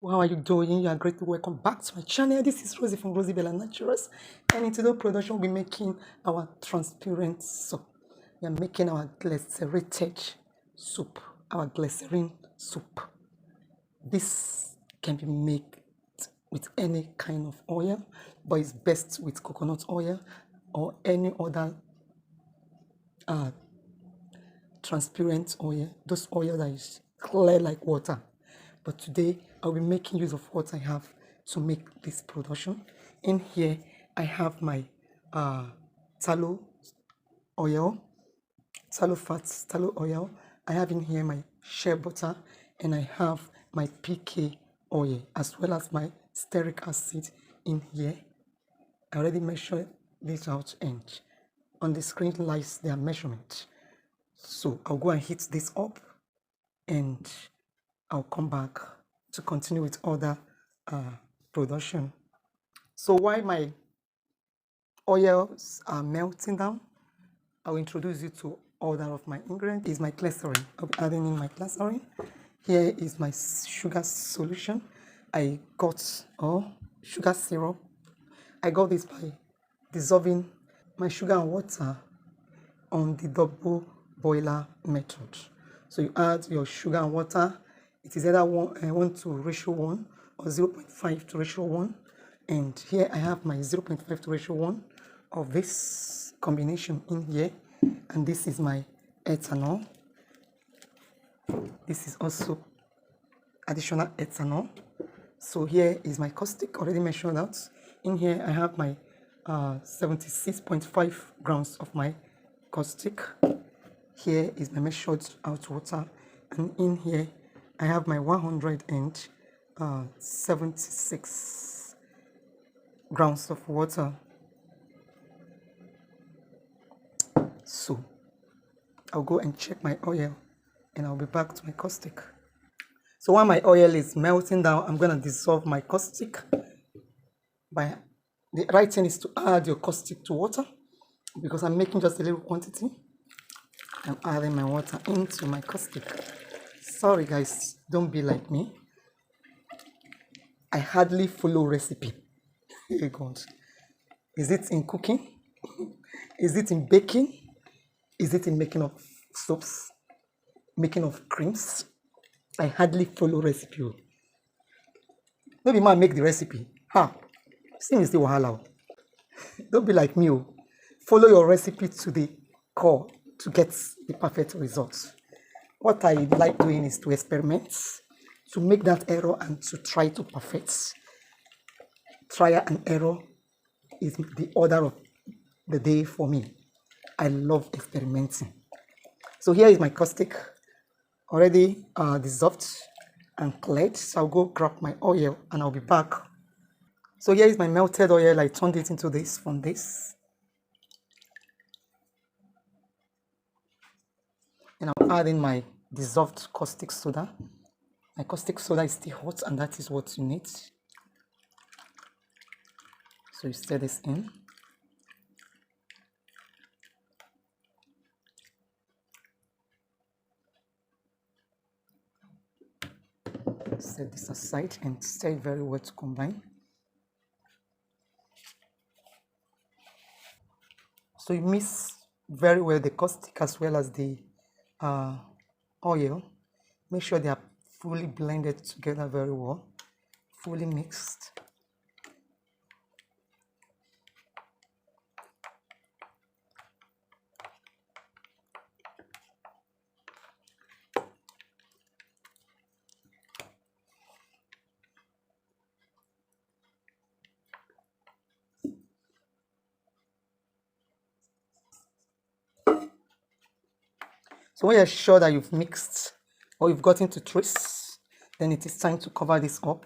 How are you doing? You are great. Welcome back to my channel. This is Rosie from Rosie Bella Naturals, and in today's production we'll be making our transparent soup. We are making our glycerated soup, our glycerin soup. This can be made with any kind of oil, but it's best with coconut oil or any other transparent oil, those oil that is clear like water. But today I'll be making use of what I have to make this production. In here I have my tallow oil, tallow fats, tallow oil. I have in here my shea butter, and I have my PK oil as well as my stearic acid in here. I already measured this out, and on the screen lies their measurement. So I'll go and heat this up, and I'll come back to continue with other production. So while my oils are melting down, I'll introduce you to other of my ingredients. Is my glycerin. I'll be adding in my glycerin. Here is my sugar solution. I got sugar syrup. I got this by dissolving my sugar and water on the double boiler method. So you add your sugar and water. It is either 1 to ratio 1 or 0.5 to ratio 1. And here I have my 0.5 to ratio 1 of this combination in here. And this is my ethanol. This is also additional ethanol. So here is my caustic, already measured out. In here I have my 76.5 grams of my caustic. Here is my measured out water, and in here I have my 176 grams of water. So I'll go and check my oil, and I'll be back to my caustic. So while my oil is melting down, I'm going to dissolve my caustic. The right thing is to add your caustic to water, because I'm making just a little quantity. I'm adding my water into my caustic. Sorry guys, don't be like me. I hardly follow recipe. Hey God. Is it in cooking? Is it in baking? Is it in making of soaps? Making of creams? I hardly follow recipe. Maybe man make the recipe. Seems the wahala. Don't be like me. Follow your recipe to the core to get the perfect results. What I like doing is to experiment, to make that error and to try to perfect. Trial and error is the order of the day for me. I love experimenting. So here is my caustic, already dissolved and cleared. So I'll go grab my oil and I'll be back. So here is my melted oil. I turned it into this from this. And I'll add in my dissolved caustic soda. My caustic soda is still hot, and that is what you need. So you stir this in. Set this aside and stir it very well to combine. So you mix very well the caustic as well as the oil. Make sure they are fully blended together very well, fully mixed. So when you're sure that you've mixed or you've gotten to trace, then it is time to cover this up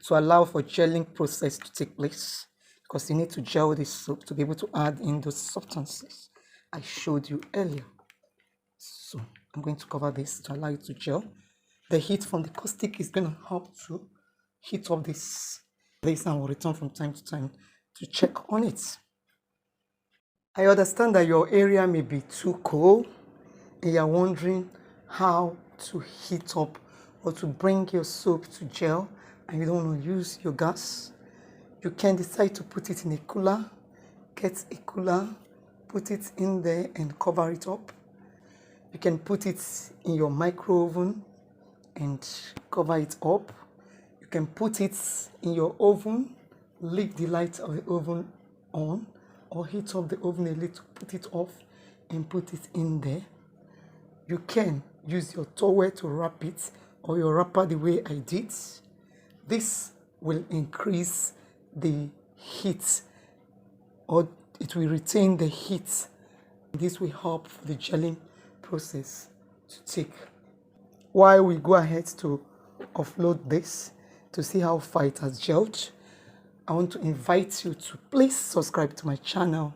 to allow for gelling process to take place, because you need to gel this soup to be able to add in those substances I showed you earlier. So I'm going to cover this to allow it to gel. The heat from the caustic is going to help to heat up this, and we'll return from time to time to check on it. I understand that your area may be too cold and you're wondering how to heat up or to bring your soup to gel and you don't want to use your gas, you can decide to put it in a cooler. Get a cooler, put it in there and cover it up. You can put it in your micro oven and cover it up. You can put it in your oven, leave the light of the oven on, or heat up the oven a little, put it off and put it in there. You can use your towel to wrap it, or your wrapper the way I did. This will increase the heat, or it will retain the heat. This will help for the gelling process to take. While we go ahead to offload this to see how far it has gelled, I want to invite you to please subscribe to my channel.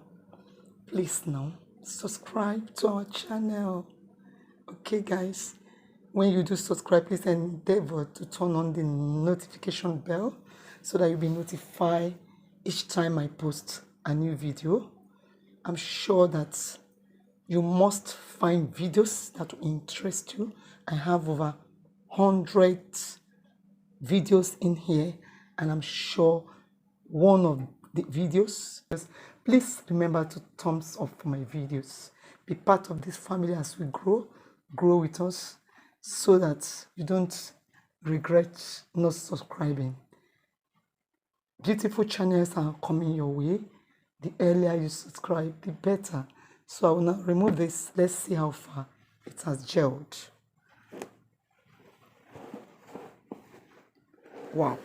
Please now subscribe to our channel. Okay guys, when you do subscribe, please endeavor to turn on the notification bell so that you'll be notified each time I post a new video. I'm sure that you must find videos that will interest you. I have over 100 videos in here, and I'm sure one of the videos, please remember to thumbs up for my videos. Be part of this family as we grow with us, so that you don't regret not subscribing. Beautiful channels are coming your way. The earlier you subscribe, the better. So I will now remove this. Let's see how far it has gelled. Wow,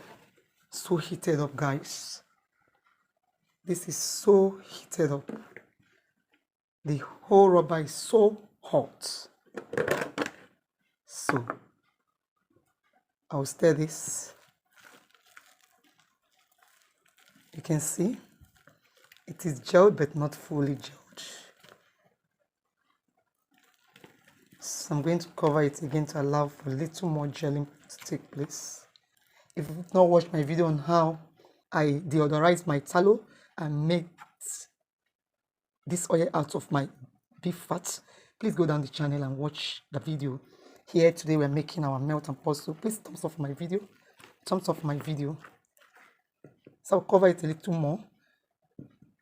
so heated up, guys. This is so heated up. The whole rubber is so hot. So I'll stir this. You can see it is gelled but not fully gelled. So I'm going to cover it again to allow for a little more gelling to take place. If you've not watched my video on how I deodorize my tallow and make this oil out of my beef fat, please go down the channel and watch the video. Here today we're making our melt and pour, so please thumbs up my video. Thumbs up my video. So I'll cover it a little more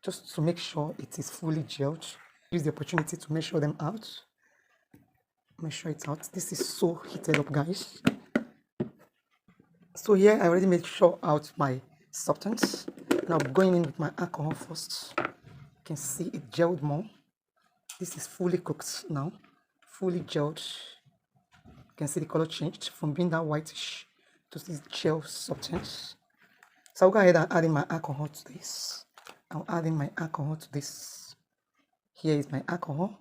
just to make sure it is fully gelled. Use the opportunity to measure them out. Measure it out. This is so heated up, guys. So here I already made sure out my substance. Now going in with my alcohol first. You can see it gelled more. This is fully cooked now, fully gelled. You can see the color changed from being that whitish to this gel substance. So I'll go ahead and add in my alcohol to this. I'll add in my alcohol to this. Here is my alcohol.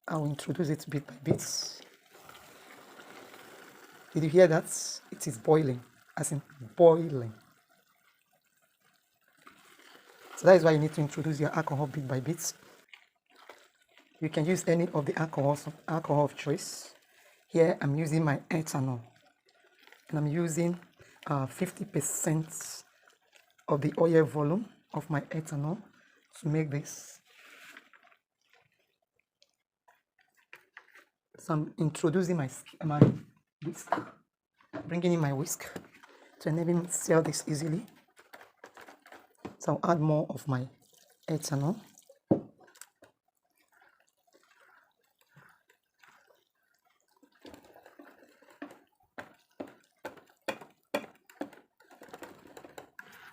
I'll introduce it bit by bit. Did you hear that? It is boiling, as in boiling. So that is why you need to introduce your alcohol bit by bit. You can use any of the alcohol of choice. Here I'm using my ethanol, and I'm using 50% of the oil volume of my ethanol to make this. So I'm introducing my whisk, bringing in my whisk to enable me to stir this easily. So I'll add more of my ethanol.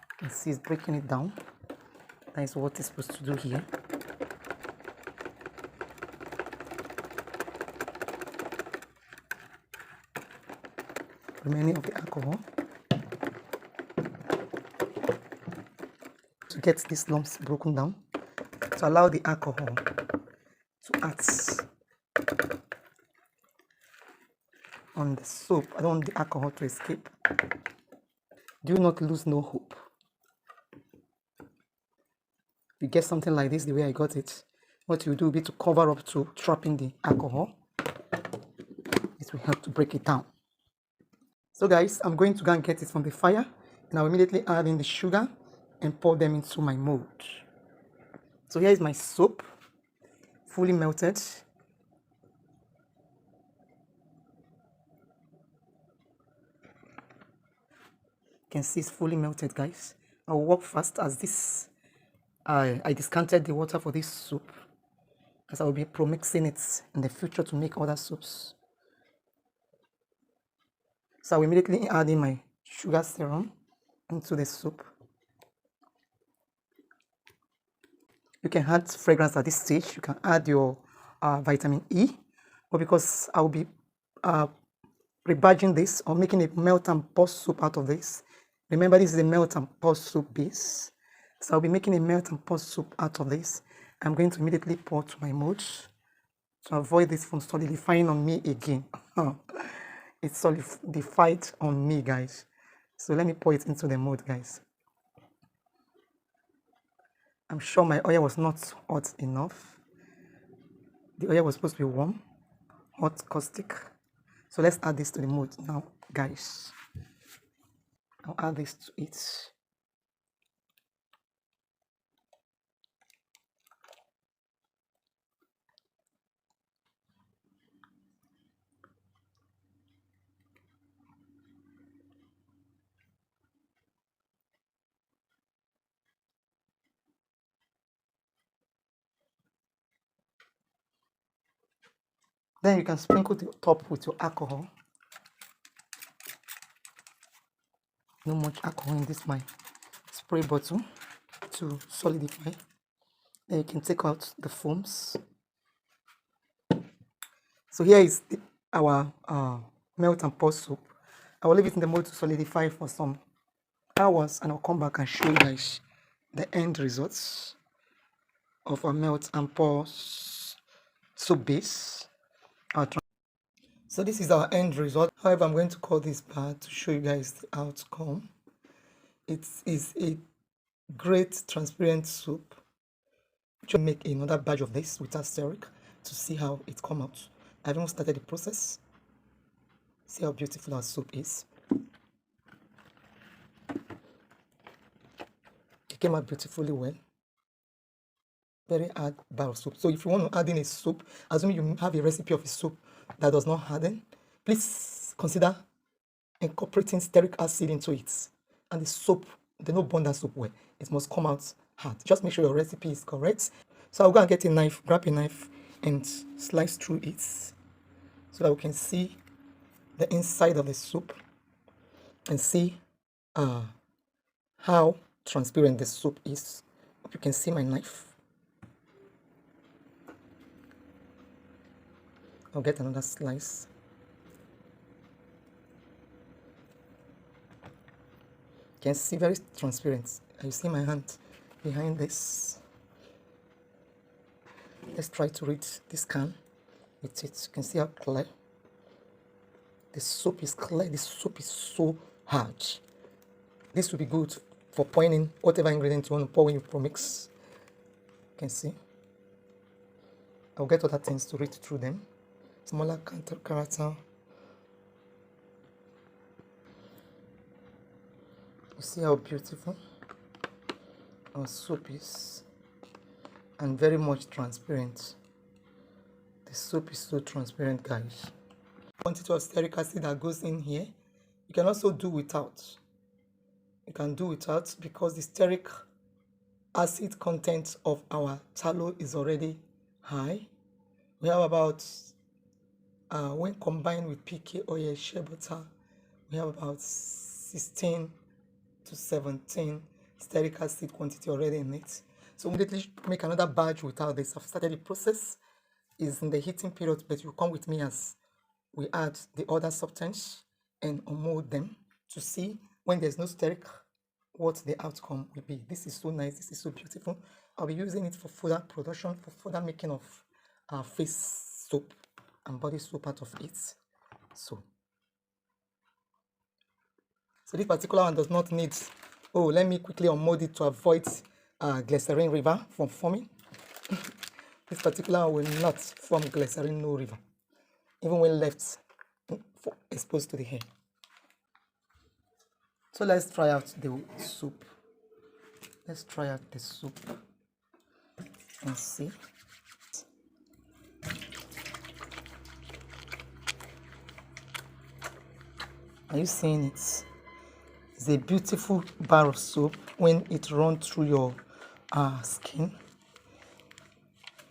You can see it's breaking it down. That is what it's supposed to do here. Remaining of the alcohol to get these lumps broken down, to allow the alcohol to act on the soap. I don't want the alcohol to escape. Do not lose no hope. If you get something like this the way I got it, what you do will be to cover up to trapping the alcohol. It will help to break it down. So guys, I'm going to go and get it from the fire, and I'll immediately add in the sugar and pour them into my mold. So here is my soap, fully melted. You can see it's fully melted, guys. I'll work fast as this. I discounted the water for this soup, as I will be pro-mixing it in the future to make other soups. So I will immediately add in my sugar serum into the soup. You can add fragrance at this stage. You can add your vitamin E, but because I will be rebadging this or making a melt and pour soup out of this. Remember, this is a melt and pour soup base. So I'll be making a melt and pour soup out of this. I'm going to immediately pour to my mold to avoid this from solidifying on me again. It's solidified on me, guys. So let me pour it into the mold, guys. I'm sure my oil was not hot enough. The oil was supposed to be warm, hot, caustic. So let's add this to the mold now, guys. I'll add this to it. Then you can sprinkle the top with your alcohol. No much alcohol in this my spray bottle to solidify. Then you can take out the foams. So here is our melt and pour soup. I will leave it in the mold to solidify for some hours, and I'll come back and show you guys the end results of our melt and pour soup base. So this is our end result. However, I'm going to call this part to show you guys the outcome. It is a great transparent soup. I'll make another batch of this with stearic to see how it come out. I haven't started the process. See how beautiful our soup is. It came out beautifully well. Very hard bar of soup. So if you want to add in a soup, assuming you have a recipe of a soup that does not harden, please consider incorporating stearic acid into it. And the soup, the no bond that soup well, it must come out hard. Just make sure your recipe is correct. So I'll go and get a knife, grab a knife and slice through it so that we can see the inside of the soup and see how transparent the soup is. Hope you can see my knife. I'll get another slice. You can see very transparent. You see my hand behind this. Let's try to read this can with it. You can see how clear. The soup is clear. This soup is so hard. This will be good for pouring in whatever ingredient you want to pour when you mix. You can see. I'll get other things to read through them. Smaller character. You see how beautiful our soup is, and very much transparent. The soup is so transparent, guys. Quantity of stearic acid that goes in here, you can also do without. You can do without because the stearic acid content of our tallow is already high. We have about when combined with PK oil, shea butter, we have about 16 to 17 stearic acid quantity already in it. So immediately make another batch without this. I've started the process. Is in the heating period, but you come with me as we add the other substance and unmold them to see when there's no stearic what the outcome will be. This is so nice. This is so beautiful. I'll be using it for further production, for further making of face soap and body soap out of it. So this particular one does not need, oh, let me quickly unmold it to avoid glycerin river from forming. This particular one will not form glycerin no river, even when left exposed to the hair. So let's try out the soup. Let's try out the soup and see. Are you seeing it? It's a beautiful bar of soap when it runs through your skin.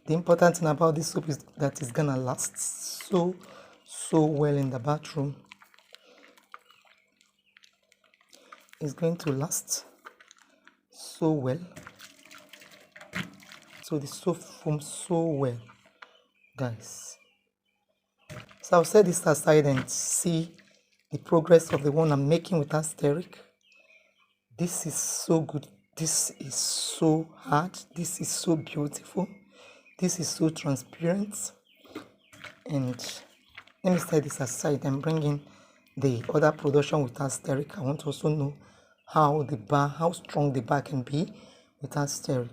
The important thing about this soap is that it's gonna last so well in the bathroom. It's going to last so well. So the soap foams so well, guys. So I'll set this aside and see the progress of the one I'm making with stearic. This is so good. This is so hard. This is so beautiful. This is so transparent. And let me set this aside and bring in the other production with stearic. I want to also know how strong the bar can be with stearic.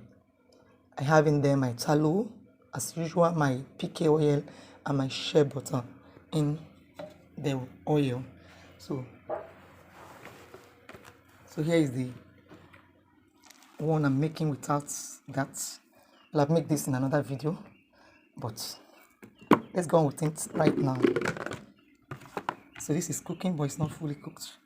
I have in there my tallow, as usual, my PK oil and my shea butter in the oil. So here is the one I'm making without that. I'll make this in another video, but let's go on with it right now. So this is cooking, but it's not fully cooked.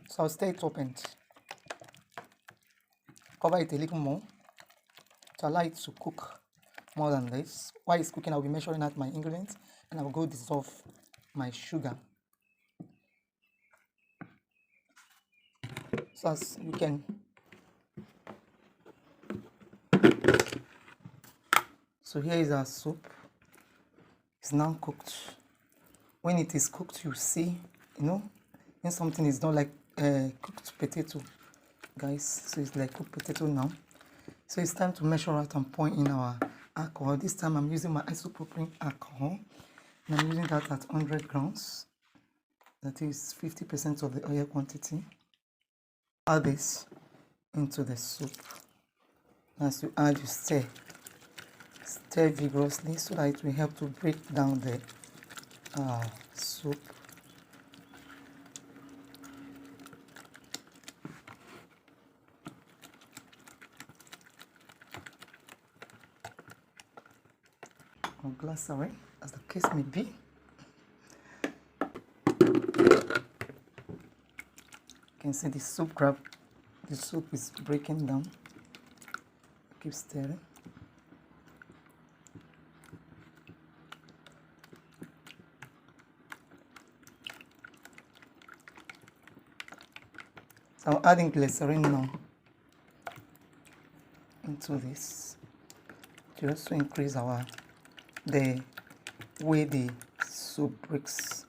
So I'll stay it up and cover it a little more to allow it to cook more than this. While it's cooking, I'll be measuring out my ingredients and I'll go dissolve my sugar. So as you can, so here is our soup. It's now cooked. When it is cooked, you see, when something is not like cooked potato, guys. So it's like cooked potato now. So it's time to measure out and pour in our alcohol. This time I'm using my isopropylene alcohol, and I'm using that at 100 grams. That is 50% of the oil quantity. Add this into the soup. As you add, you stir vigorously so that it will help to break down the soup. Or glass away, as the case may be. You can see the soup is breaking down. Keep stirring. So I'm adding glycerin now into this to also increase the way the soup breaks.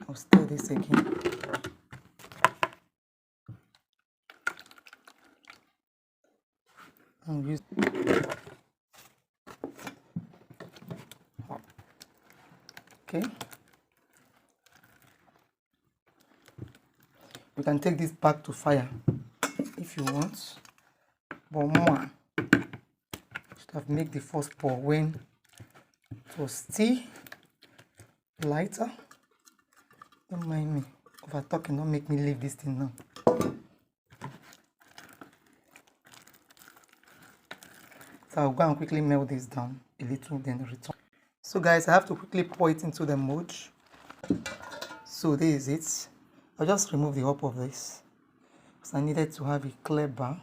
I'll stir this again. I'll use okay. You can take this back to fire if you want, but more should have made the first pour when it was still lighter. Don't mind me over talking, don't make me leave this thing now. So I'll go and quickly melt this down a little, then return. So guys, I have to quickly pour it into the mold. So this is it. I'll just remove the top of this because I needed to have a clear bar.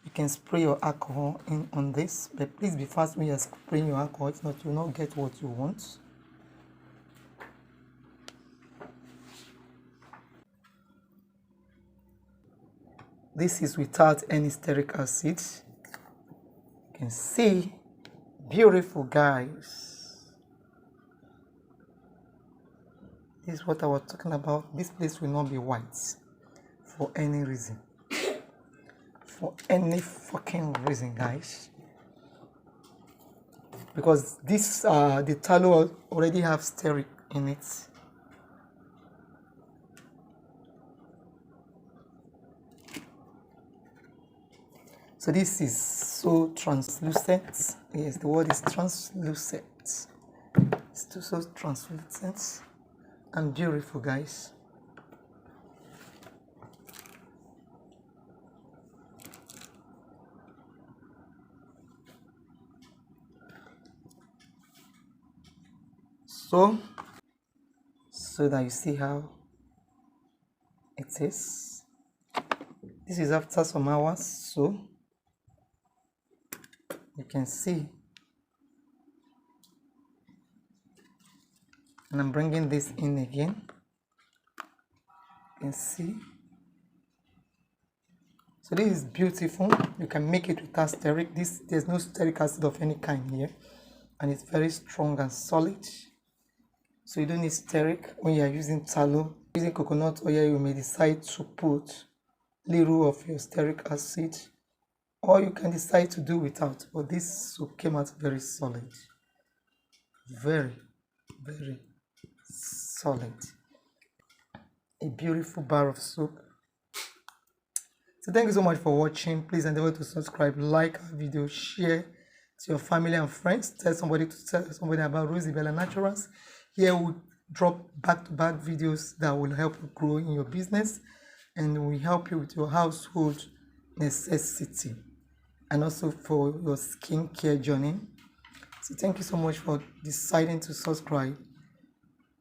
You can spray your alcohol in on this, but please be fast when you're spraying your alcohol, if not you'll not get what you want. This is without any stearic acid. You can see, beautiful guys. This is what I was talking about. This place will not be white for any reason. For any fucking reason, guys. Because this the tallow already have stearic in it. So So this is so translucent. Yes, the word is translucent. It's so translucent and beautiful, guys. So that you see how it is. This is after some hours, so you can see. And I'm bringing this in again. You can see. So this is beautiful. You can make it without stearic. There's no stearic acid of any kind here, and it's very strong and solid. So you don't need stearic when you are using tallow. Using coconut oil, you may decide to put little of your stearic acid, or you can decide to do without. But this soap came out very solid, very solid. A beautiful bar of soap. So thank you so much for watching. Please endeavor to subscribe, like our video, share to your family and friends. Tell somebody about Rosibella Naturals. Here we drop back-to-back videos that will help you grow in your business, and we help you with your household necessity and also for your skincare journey. So thank you so much for deciding to subscribe.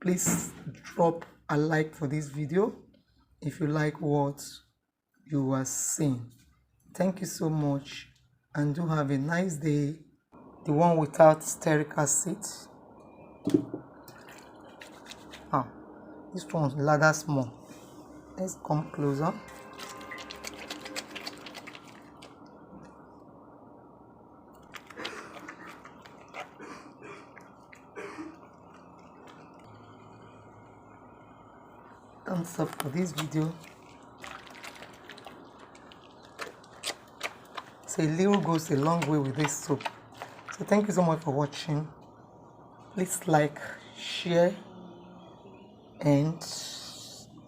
Please drop a like for this video if you like what you are seeing. Thank you so much, and do have a nice day. The one without stearic acid. This one's rather small. Let's come closer. Thumbs up for this video. So a little goes a long way with this soap. So thank you so much for watching. Please like, share, and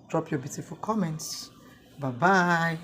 drop your beautiful comments. Bye bye.